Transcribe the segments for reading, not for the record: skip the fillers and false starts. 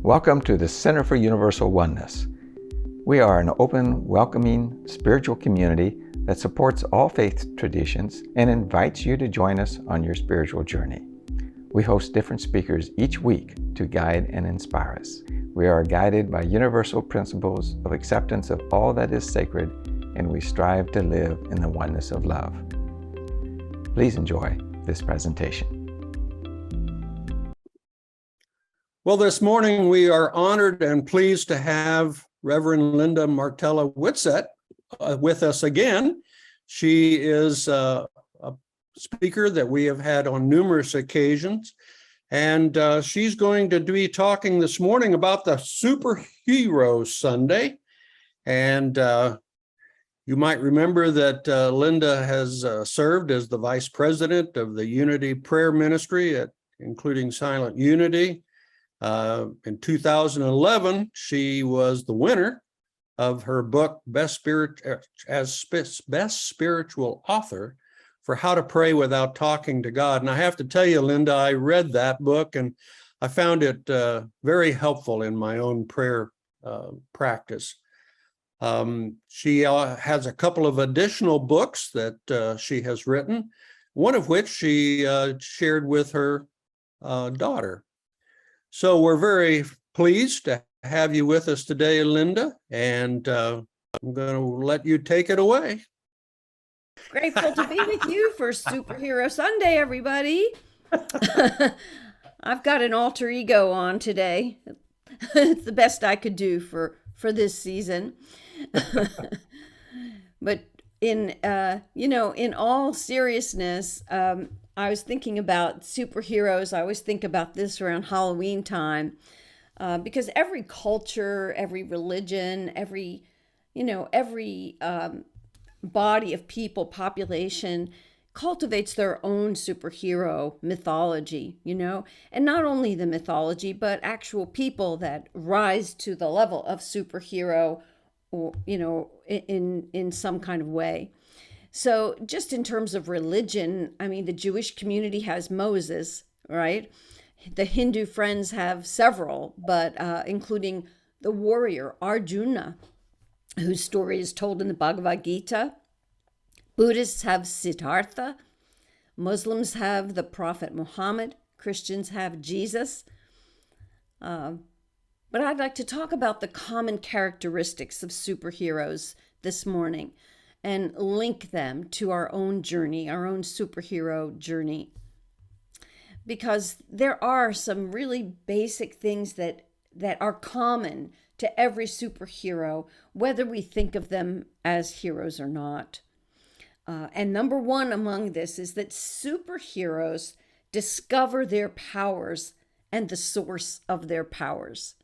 Welcome to the Center for Universal Oneness. We are an open, welcoming, spiritual community that supports all faith traditions and invites you to join us on your spiritual journey. We host different speakers each week to guide and inspire us. We are guided by universal principles of acceptance of all that is sacred, and we strive to live in the oneness of love. Please enjoy this presentation. Well, this morning we are honored and pleased to have Reverend Linda Martella-Whitsett with us again. She is a speaker that we have had on numerous occasions, and she's going to be talking this morning about the Superhero Sunday. And you might remember that Linda has served as the Vice President of the Unity Prayer Ministry, including Silent Unity. In 2011, she was the winner of her book, Best Spiritual Author for How to Pray Without Talking to God. And I have to tell you, Linda, I read that book and I found it very helpful in my own prayer practice. She has a couple of additional books that she has written, one of which she shared with her daughter. So we're very pleased to have you with us today, Linda, and I'm going to let you take it away. Grateful to be with you for Superhero Sunday, everybody. I've got an alter ego on today. It's the best I could do for this season. But in all seriousness, I was thinking about superheroes. I always think about this around Halloween time, because every culture, every religion, every body of people, population cultivates their own superhero mythology, and not only the mythology, but actual people that rise to the level of superhero, or, in some kind of way. So just in terms of religion, I mean, the Jewish community has Moses, right? The Hindu friends have several, but including the warrior Arjuna, whose story is told in the Bhagavad Gita. Buddhists have Siddhartha. Muslims have the Prophet Muhammad. Christians have Jesus. But I'd like to talk about the common characteristics of superheroes this morning and link them to our own journey, our own superhero journey. Because there are some really basic things that are common to every superhero, whether we think of them as heroes or not. And number one among this is that superheroes discover their powers and the source of their powers.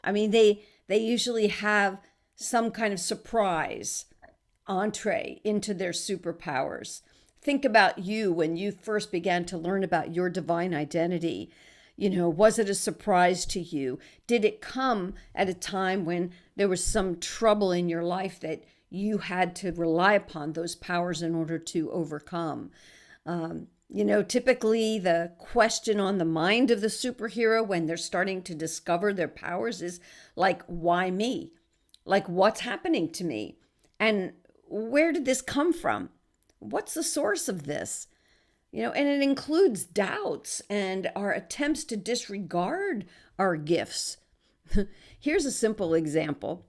I mean, they usually have some kind of surprise entree into their superpowers. Think about you when you first began to learn about your divine identity. Was it a surprise to you? Did it come at a time when there was some trouble in your life that you had to rely upon those powers in order to overcome? Typically the question on the mind of the superhero when they're starting to discover their powers is like, why me? Like, what's happening to me? And where did this come from? What's the source of this? And it includes doubts and our attempts to disregard our gifts. Here's a simple example.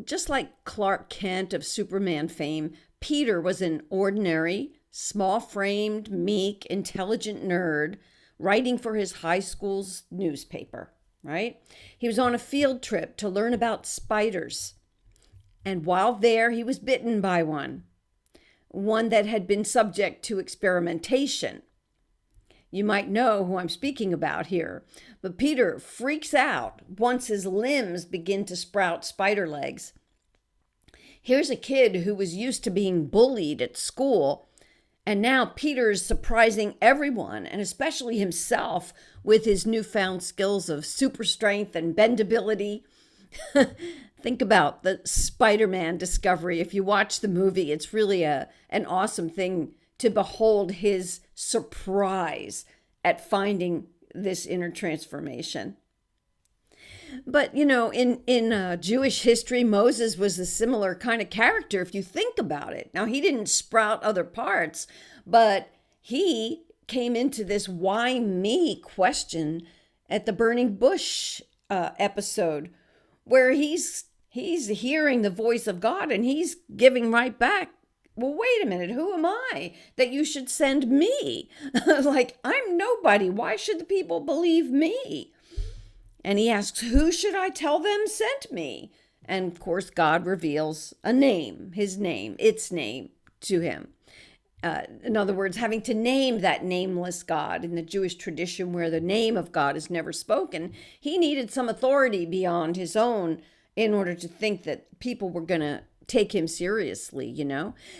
Just like Clark Kent of Superman fame, Peter was an ordinary, small-framed, meek, intelligent nerd writing for his high school's newspaper, right? He was on a field trip to learn about spiders. And while there, he was bitten by one that had been subject to experimentation. You might know who I'm speaking about here, but Peter freaks out once his limbs begin to sprout spider legs. Here's a kid who was used to being bullied at school, and now Peter's surprising everyone, and especially himself, with his newfound skills of super strength and bendability. Think about the Spider-Man discovery. If you watch the movie, it's really an awesome thing to behold his surprise at finding this inner transformation. But in Jewish history, Moses was a similar kind of character if you think about it. Now, he didn't sprout other parts, but he came into this "why me" question at the burning bush episode, where he's hearing the voice of God and he's giving right back. Well, wait a minute, who am I that you should send me? Like, I'm nobody. Why should the people believe me? And he asks, who should I tell them sent me? And of course, God reveals a name, his name, its name to him. In other words, having to name that nameless God in the Jewish tradition where the name of God is never spoken, he needed some authority beyond his own in order to think that people were going to take him seriously,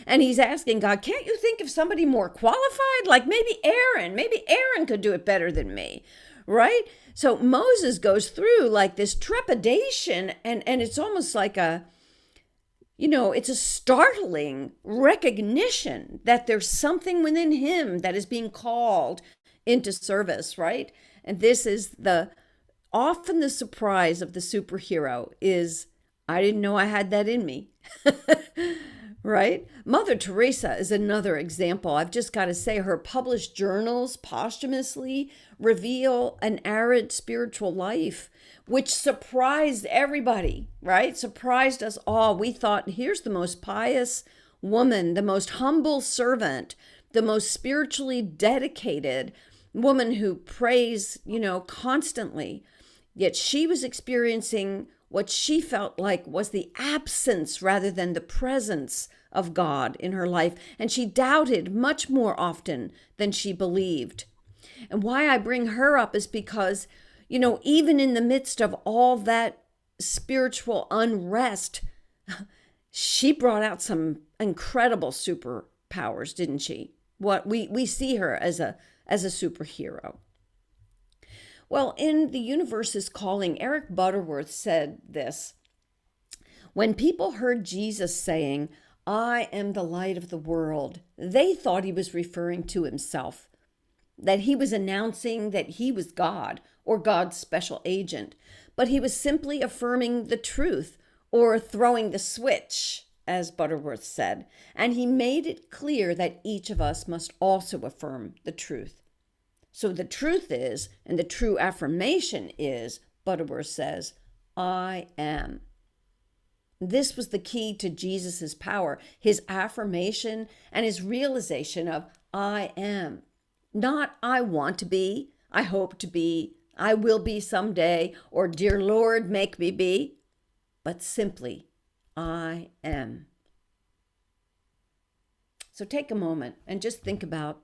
And he's asking God, can't you think of somebody more qualified? Like maybe Aaron could do it better than me, right? So Moses goes through like this trepidation and it's almost like it's a startling recognition that there's something within him that is being called into service, right? And this is often the surprise of the superhero is, I didn't know I had that in me, right? Mother Teresa is another example. I've just got to say her published journals posthumously reveal an arid spiritual life, which surprised everybody, right? Surprised us all. We thought, here's the most pious woman, the most humble servant, the most spiritually dedicated woman who prays, constantly. Yet she was experiencing what she felt like was the absence rather than the presence of God in her life. And she doubted much more often than she believed. And why I bring her up is because, even in the midst of all that spiritual unrest, she brought out some incredible superpowers, didn't she? What we see her as a superhero. Well, in The Universe is Calling, Eric Butterworth said this: when people heard Jesus saying, I am the light of the world, they thought he was referring to himself, that he was announcing that he was God or God's special agent, but he was simply affirming the truth or throwing the switch, as Butterworth said, and he made it clear that each of us must also affirm the truth. So the truth is, and the true affirmation is, Butterworth says, I am. This was the key to Jesus's power, his affirmation and his realization of I am. Not I want to be, I hope to be, I will be someday, or dear Lord, make me be, but simply I am. So take a moment and just think about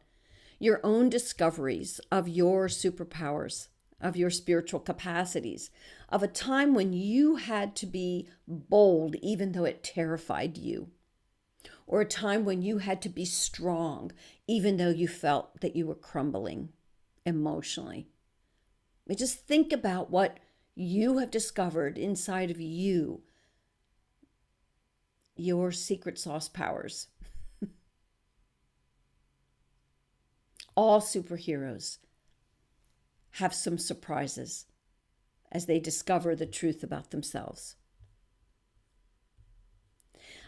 your own discoveries of your superpowers, of your spiritual capacities, of a time when you had to be bold even though it terrified you, or a time when you had to be strong even though you felt that you were crumbling emotionally. Just think about what you have discovered inside of you, your secret sauce powers. All superheroes have some surprises as they discover the truth about themselves.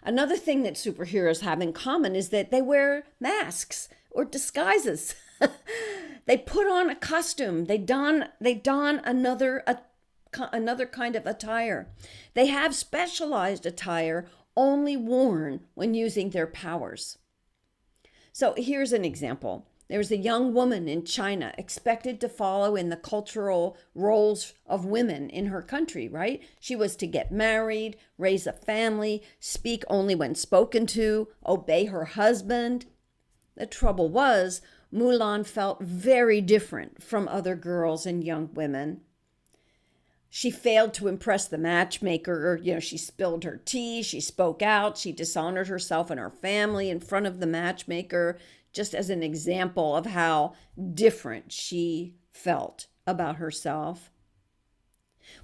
Another thing that superheroes have in common is that they wear masks or disguises. They put on a costume. They don another kind of attire. They have specialized attire only worn when using their powers. So here's an example. There was a young woman in China expected to follow in the cultural roles of women in her country, right? She was to get married, raise a family, speak only when spoken to, obey her husband. The trouble was, Mulan felt very different from other girls and young women. She failed to impress the matchmaker. She spilled her tea, she spoke out, she dishonored herself and her family in front of the matchmaker, just as an example of how different she felt about herself.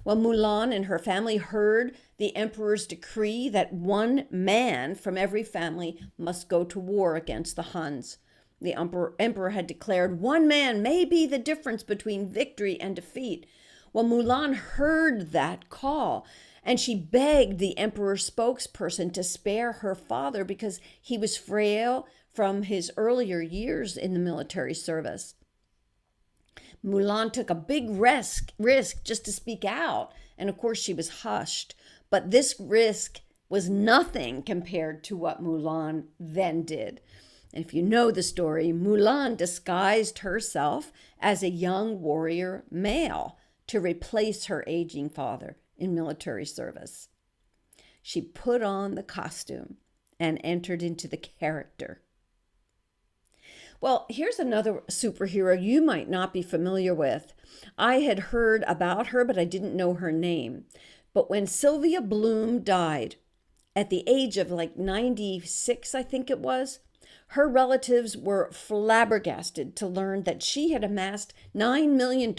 Well, Mulan and her family heard the emperor's decree that one man from every family must go to war against the Huns. The emperor had declared one man may be the difference between victory and defeat. Well, Mulan heard that call and she begged the emperor's spokesperson to spare her father because he was frail from his earlier years in the military service. Mulan took a big risk just to speak out, and of course she was hushed. But this risk was nothing compared to what Mulan then did. And if you know the story, Mulan disguised herself as a young warrior male to replace her aging father in military service. She put on the costume and entered into the character. Well, here's another superhero you might not be familiar with. I had heard about her, but I didn't know her name. But when Sylvia Bloom died at the age of like 96, I think it was, her relatives were flabbergasted to learn that she had amassed $9 million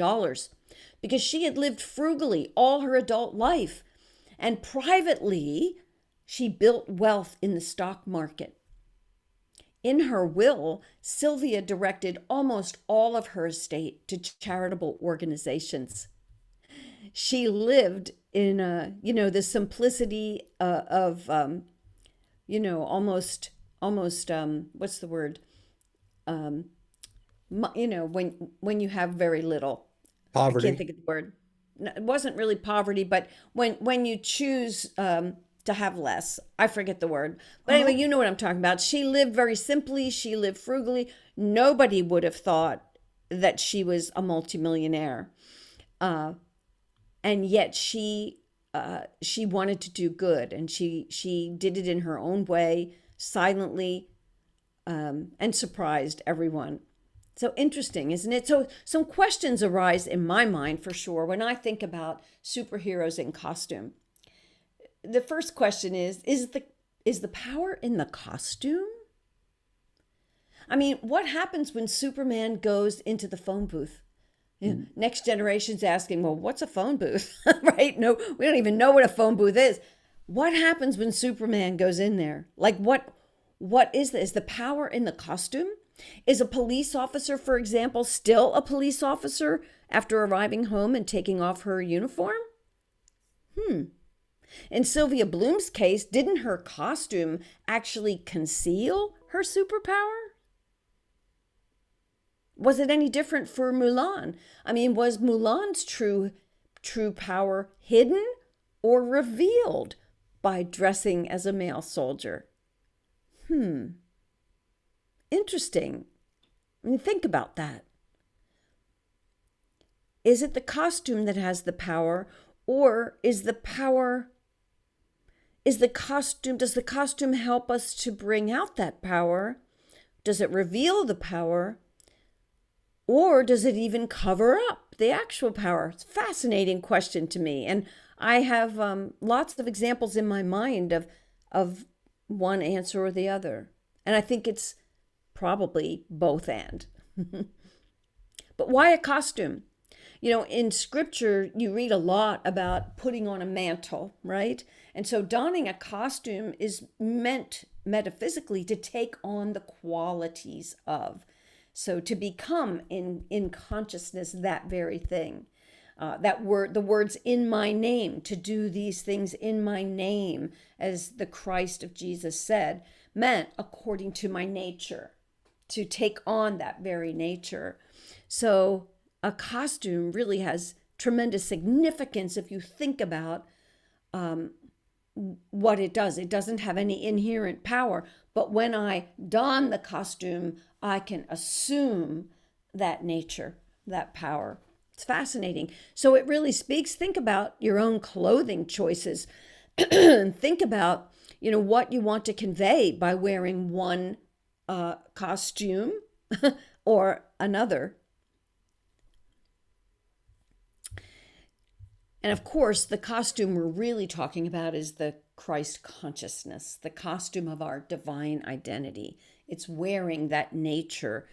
because she had lived frugally all her adult life. And privately, she built wealth in the stock market. In her will, Sylvia directed almost all of her estate to charitable organizations. She lived in the simplicity of almost what's the word? When you have very little. Poverty. I can't think of the word. No, it wasn't really poverty, but when you choose to have less. I forget the word. But anyway, you know what I'm talking about. She lived very simply. She lived frugally. Nobody would have thought that she was a multimillionaire. And yet she wanted to do good. And she did it in her own way, silently, and surprised everyone. So interesting, isn't it? So some questions arise in my mind for sure when I think about superheroes in costume. The first question is the power in the costume? I mean, what happens when Superman goes into the phone booth? Next generation's asking, well, what's a phone booth? Right? No, we don't even know what a phone booth is. What happens when Superman goes in there? Like what is this? Is the power in the costume? Is a police officer, for example, still a police officer after arriving home and taking off her uniform? In Sylvia Bloom's case, didn't her costume actually conceal her superpower? Was it any different for Mulan? I mean, was Mulan's true power hidden or revealed by dressing as a male soldier? Interesting. I mean, think about that. Is it the costume that has the power, or does the costume help us to bring out that power? Does it reveal the power? Or does it even cover up the actual power? It's a fascinating question to me. And I have lots of examples in my mind of one answer or the other. And I think it's probably both and. But why a costume? In scripture, you read a lot about putting on a mantle, right? And so donning a costume is meant metaphysically to take on the qualities of. So to become in consciousness that very thing. The words in my name, to do these things in my name, as the Christ of Jesus said, meant according to my nature, to take on that very nature. So a costume really has tremendous significance if you think about what it does. It doesn't have any inherent power, but when I don the costume, I can assume that nature, that power. It's fascinating. So it really speaks. Think about your own clothing choices. Think about, what you want to convey by wearing one costume or another. And of course, the costume we're really talking about is the Christ consciousness, the costume of our divine identity. It's wearing that nature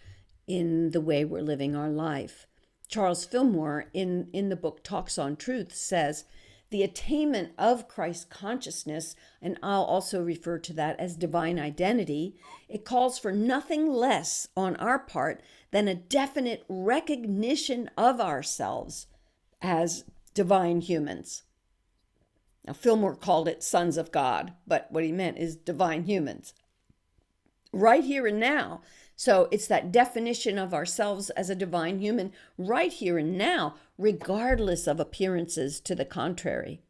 in the way we're living our life. Charles Fillmore, in the book Talks on Truth, says, the attainment of Christ consciousness, and I'll also refer to that as divine identity, it calls for nothing less on our part than a definite recognition of ourselves as divine humans. Now, Fillmore called it sons of God, but what he meant is divine humans. Right here and now. So it's that definition of ourselves as a divine human right here and now, regardless of appearances to the contrary.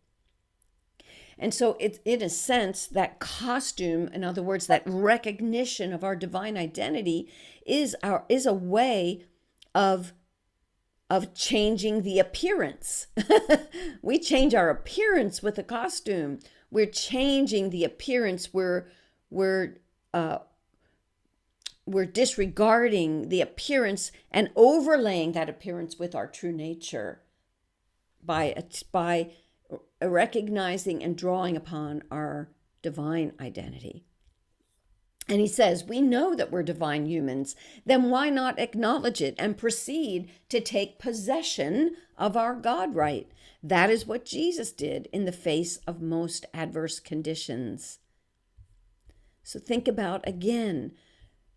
And so it's, in a sense, that costume, in other words, that recognition of our divine identity is a way of changing the appearance. We change our appearance with a costume. We're changing the appearance. We're disregarding the appearance and overlaying that appearance with our true nature by recognizing and drawing upon our divine identity. And he says, we know that we're divine humans, then why not acknowledge it and proceed to take possession of our God right? That is what Jesus did in the face of most adverse conditions. So think about, again,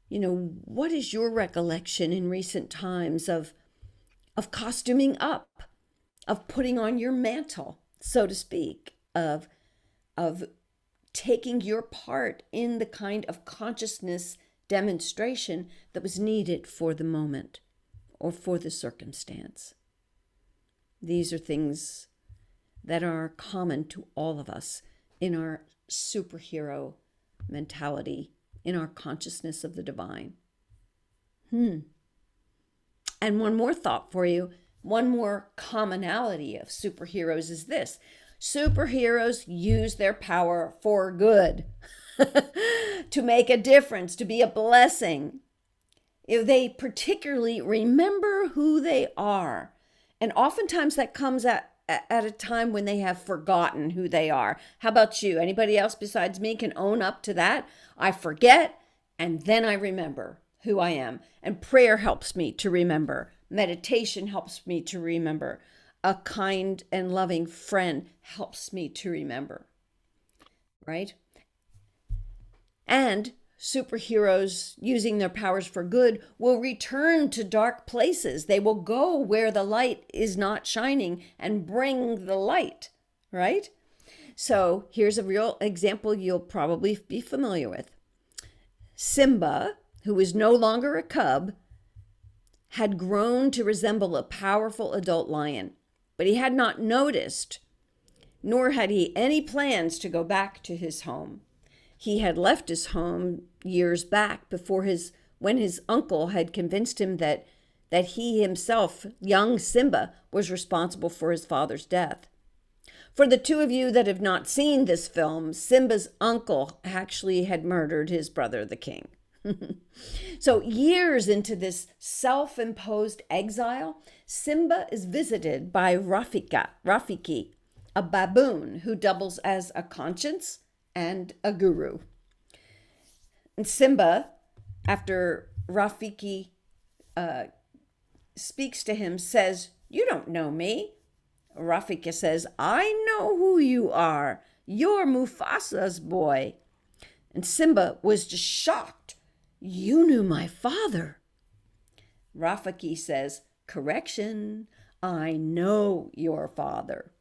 what is your recollection in recent times of costuming up, of putting on your mantle, so to speak, of taking your part in the kind of consciousness demonstration that was needed for the moment or for the circumstance? These are things that are common to all of us in our superhero mentality, in our consciousness of the divine. And one more thought for you. One more commonality of superheroes is this. Superheroes use their power for good, to make a difference, to be a blessing. If they particularly remember who they are. And oftentimes that comes at a time when they have forgotten who they are. How about you? Anybody else besides me can own up to that? I forget, and then I remember who I am. And prayer helps me to remember. Meditation helps me to remember. A kind and loving friend helps me to remember, right? And superheroes using their powers for good will return to dark places. They will go where the light is not shining and bring the light, right? So here's a real example you'll probably be familiar with. Simba, who is no longer a cub, had grown to resemble a powerful adult lion, but he had not noticed, nor had he any plans to go back to his home. He had left his home years back when his uncle had convinced him that he himself, young Simba, was responsible for his father's death. For the two of you that have not seen this film, Simba's uncle actually had murdered his brother, the king. So years into this self-imposed exile, Simba is visited by Rafiki, a baboon who doubles as a conscience and a guru. And Simba, after Rafiki speaks to him, says, "You don't know me." Rafiki says, "I know who you are. You're Mufasa's boy." And Simba was just shocked. "You knew my father." Rafiki says, "Correction, I know your father."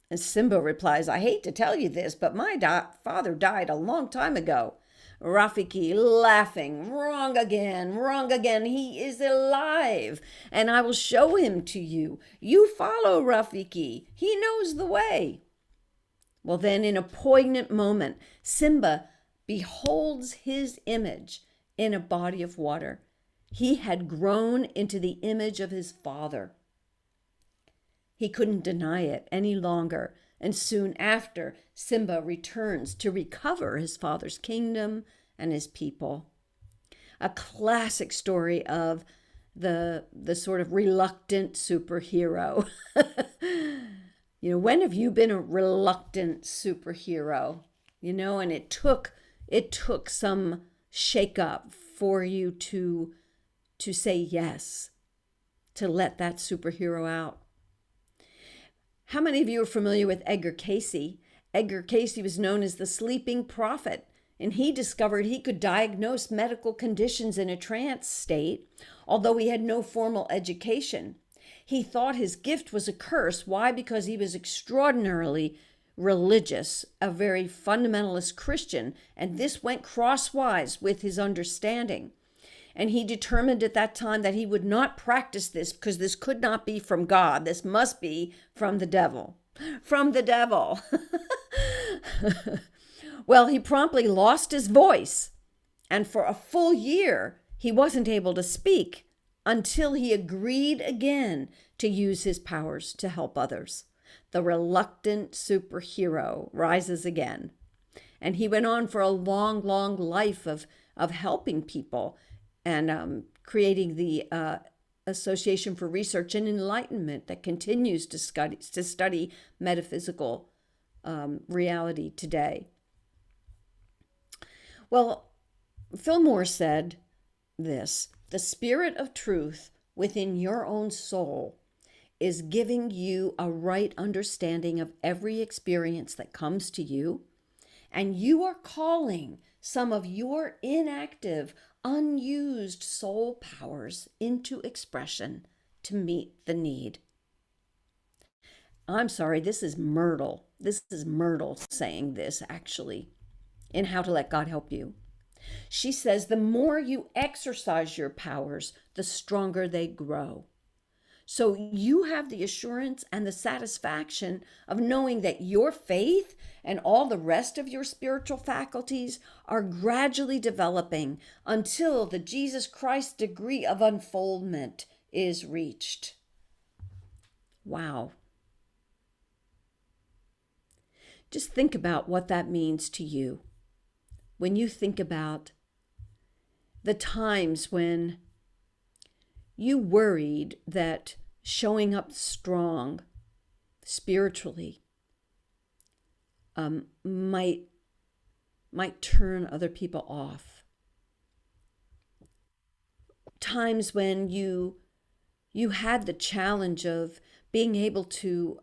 And Simba replies, "I hate to tell you this, but my father died a long time ago." Rafiki laughing, "Wrong again, wrong again. He is alive, and I will show him to you. You follow Rafiki. He knows the way." Well, then in a poignant moment, Simba beholds his image in a body of water. He had grown into the image of his father. He couldn't deny it any longer, and soon after, Simba returns to recover his father's kingdom and his people. A classic story of the sort of reluctant superhero. When have you been a reluctant superhero? And it took some shake-up for you to say yes, to let that superhero out. How many of you are familiar with Edgar Cayce? Edgar Cayce was known as the sleeping prophet, and he discovered he could diagnose medical conditions in a trance state, although he had no formal education. He thought his gift was a curse. Why? Because he was extraordinarily religious, a very fundamentalist Christian, and this went crosswise with his understanding. And he determined at that time that he would not practice this because this could not be from God. This must be from the devil. From the devil. Well, he promptly lost his voice, and for a full year, he wasn't able to speak until he agreed again to use his powers to help others. The reluctant superhero rises again. And he went on for a long, long life of helping people and creating the Association for Research and Enlightenment that continues to study metaphysical reality today. Well, Fillmore said this: the spirit of truth within your own soul is giving you a right understanding of every experience that comes to you, and you are calling some of your inactive, unused soul powers into expression to meet the need. I'm sorry, this is Myrtle. This is Myrtle saying this, actually, in How to Let God Help You. She says, the more you exercise your powers, the stronger they grow. So you have the assurance and the satisfaction of knowing that your faith and all the rest of your spiritual faculties are gradually developing until the Jesus Christ degree of unfoldment is reached. Wow. Just think about what that means to you. When you think about the times when you worried that showing up strong spiritually might turn other people off. Times when you had the challenge of being able to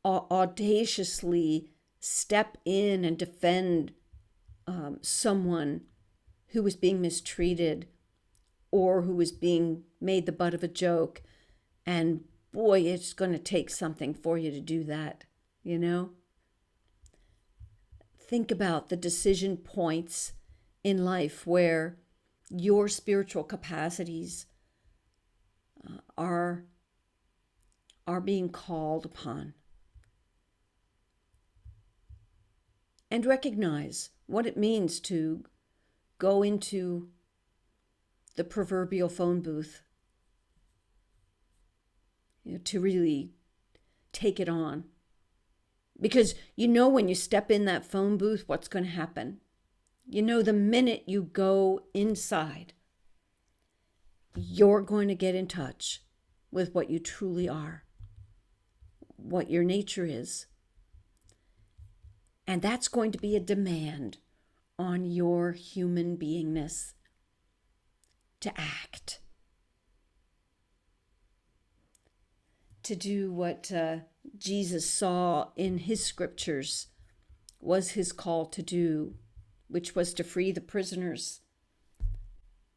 audaciously step in and defend someone who was being mistreated or who was being made the butt of a joke. And boy, it's going to take something for you to do that, you know? Think about the decision points in life where your spiritual capacities are being called upon. And recognize what it means to go into the proverbial phone booth, to really take it on. Because you know when you step in that phone booth, what's going to happen. You know the minute you go inside, you're going to get in touch with what you truly are, what your nature is. And that's going to be a demand on your human beingness to act, to do what Jesus saw in his scriptures was his call to do, which was to free the prisoners,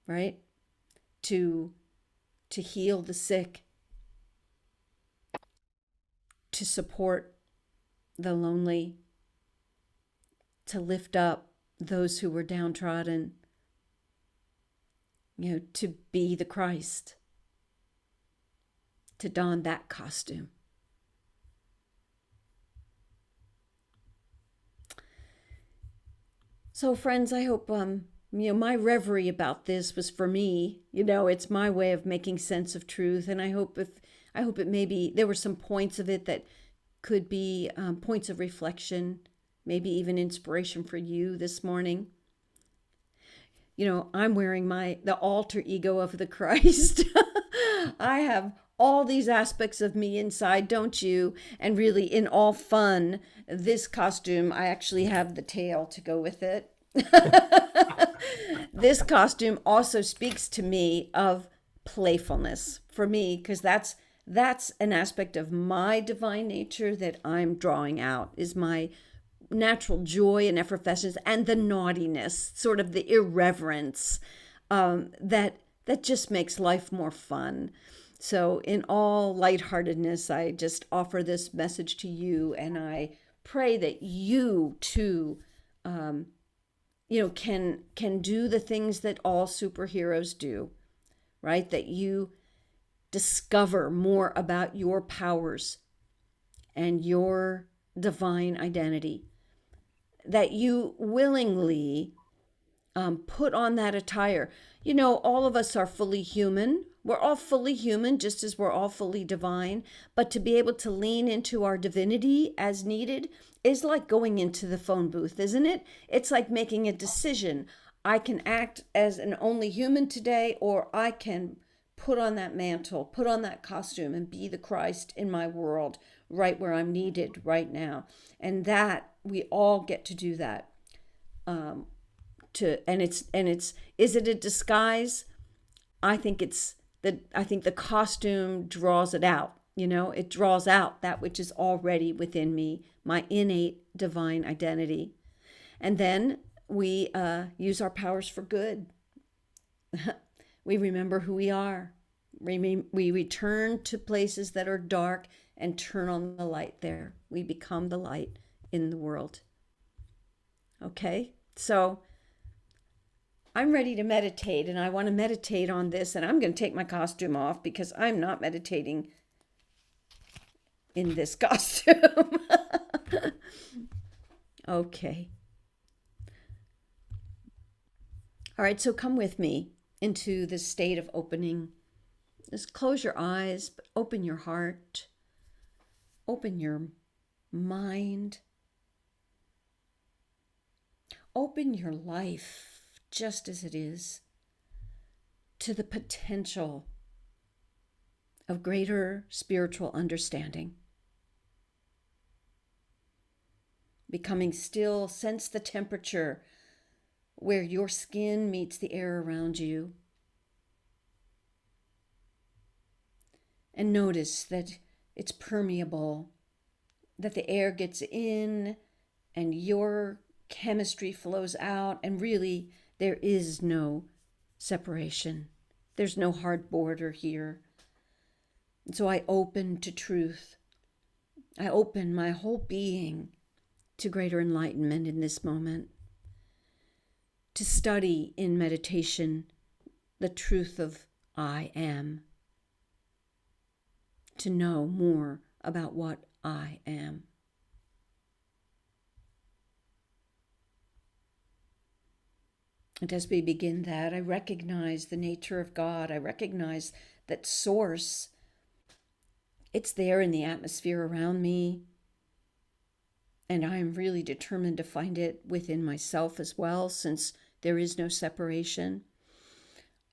right? To heal the sick, to support the lonely, to lift up those who were downtrodden, to be the Christ, to don that costume. So friends, I hope, my reverie about this was for me. It's my way of making sense of truth. And I hope it maybe there were some points of it that could be points of reflection, maybe even inspiration for you this morning. I'm wearing the alter ego of the Christ. I have all these aspects of me inside, don't you? And really, in all fun, this costume, I actually have the tail to go with it. This costume also speaks to me of playfulness for me, because that's an aspect of my divine nature that I'm drawing out, is my natural joy and effervescence and the naughtiness, sort of the irreverence that just makes life more fun. So, in all lightheartedness, I just offer this message to you, and I pray that you too, can do the things that all superheroes do, right? That you discover more about your powers and your divine identity, that you willingly put on that attire. All of us are fully human. We're all fully human, just as we're all fully divine. But to be able to lean into our divinity as needed is like going into the phone booth, isn't it? It's like making a decision. I can act as an only human today, or I can put on that mantle, put on that costume, and be the Christ in my world right where I'm needed right now. And that we all get to do that. Is it a disguise? I think the costume draws it out. It draws out that which is already within me, my innate divine identity. And then we use our powers for good. We remember who we are. We return to places that are dark and turn on the light there. We become the light in the world. Okay? So I'm ready to meditate, and I want to meditate on this, and I'm going to take my costume off because I'm not meditating in this costume. Okay. All right, so come with me into this state of opening. Just close your eyes, but open your heart, open your mind, open your life just as it is to the potential of greater spiritual understanding. Becoming still, sense the temperature where your skin meets the air around you. And notice that it's permeable, that the air gets in and your chemistry flows out, and really there is no separation. There's no hard border here. And so I open to truth. I open my whole being to greater enlightenment in this moment, to study in meditation the truth of I am, to know more about what I am. And as we begin that, I recognize the nature of God. I recognize that source, it's there in the atmosphere around me. And I am really determined to find it within myself as well, since there is no separation.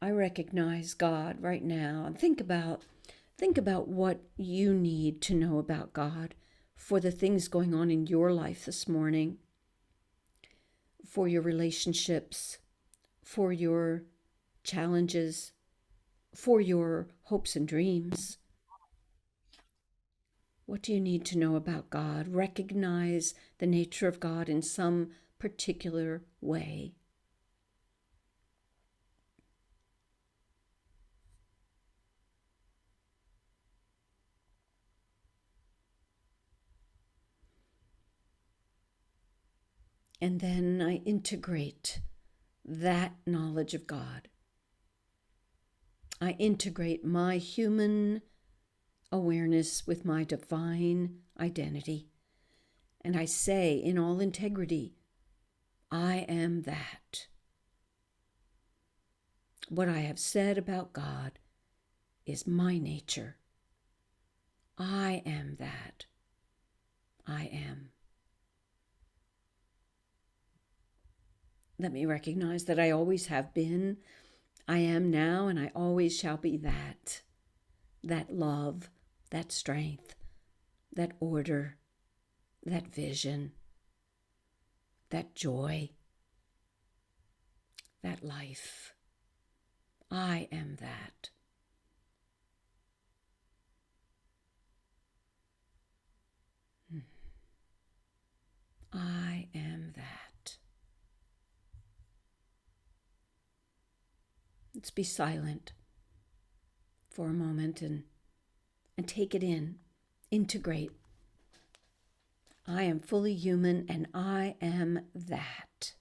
I recognize God right now. And think about what you need to know about God for the things going on in your life this morning, for your relationships, for your challenges, for your hopes and dreams. What do you need to know about God? Recognize the nature of God in some particular way. And then I integrate that knowledge of God. I integrate my human awareness with my divine identity. And I say in all integrity, I am that. What I have said about God is my nature. I am that. I am. Let me recognize that I always have been, I am now, and I always shall be that. That love, that strength, that order, that vision, that joy, that life. I am that. I am that. Let's be silent for a moment and take it in. Integrate. I am fully human and I am that.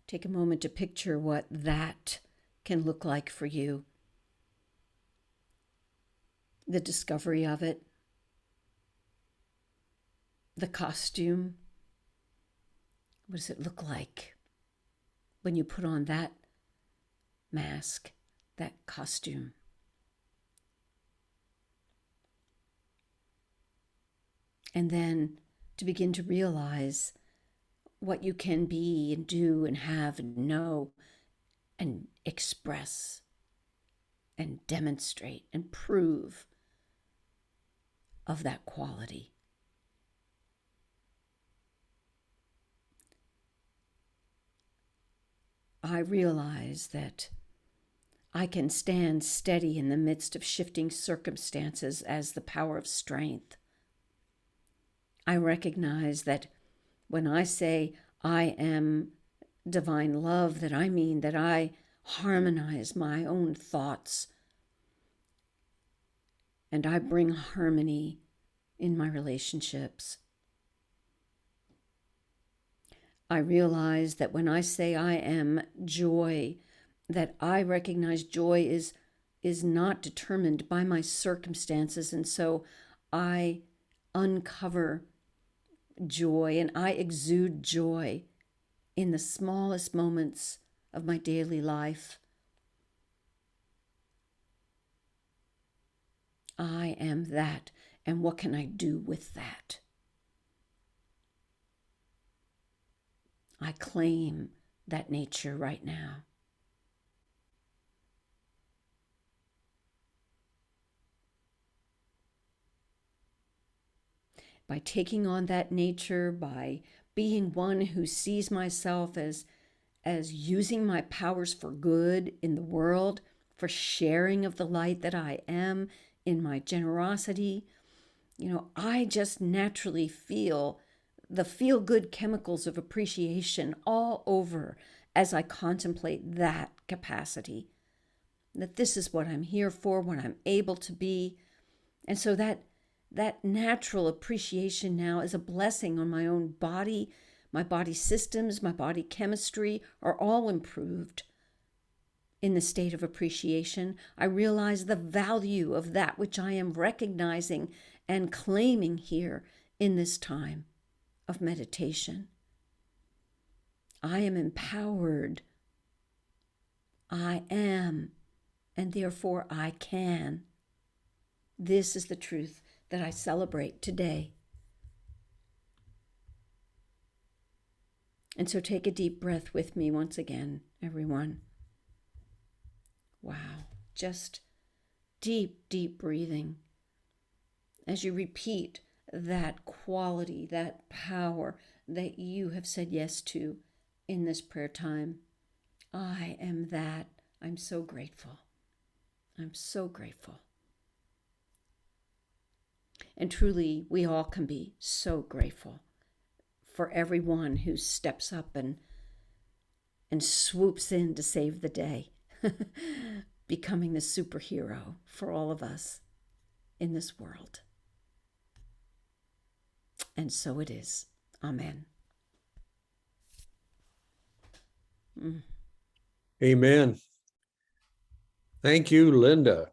Take a moment to picture what that can look like for you. The discovery of it, the costume. What does it look like when you put on that mask, that costume? And then to begin to realize what you can be and do and have and know and express and demonstrate and prove of that quality. I realize that I can stand steady in the midst of shifting circumstances as the power of strength. I recognize that when I say I am divine love, that I mean that I harmonize my own thoughts and I bring harmony in my relationships. I realize that when I say I am joy, that I recognize joy is not determined by my circumstances, and so I uncover joy and I exude joy in the smallest moments of my daily life. I am that, and what can I do with that? I claim that nature right now. By taking on that nature, by being one who sees myself as using my powers for good in the world, for sharing of the light that I am in my generosity, I just naturally feel the feel-good chemicals of appreciation all over as I contemplate that capacity, that this is what I'm here for, what I'm able to be. And so that natural appreciation now is a blessing on my own body. My body systems, my body chemistry are all improved in the state of appreciation. I realize the value of that which I am recognizing and claiming here in this time of meditation. I am empowered. I am, and therefore I can. This is the truth that I celebrate today. And so take a deep breath with me once again, everyone. Wow, just deep, deep breathing as you repeat that quality, that power that you have said yes to in this prayer time. I am that. I'm so grateful. I'm so grateful. And truly, we all can be so grateful for everyone who steps up and swoops in to save the day, becoming the superhero for all of us in this world. And so it is. Amen. Amen. Thank you, Linda.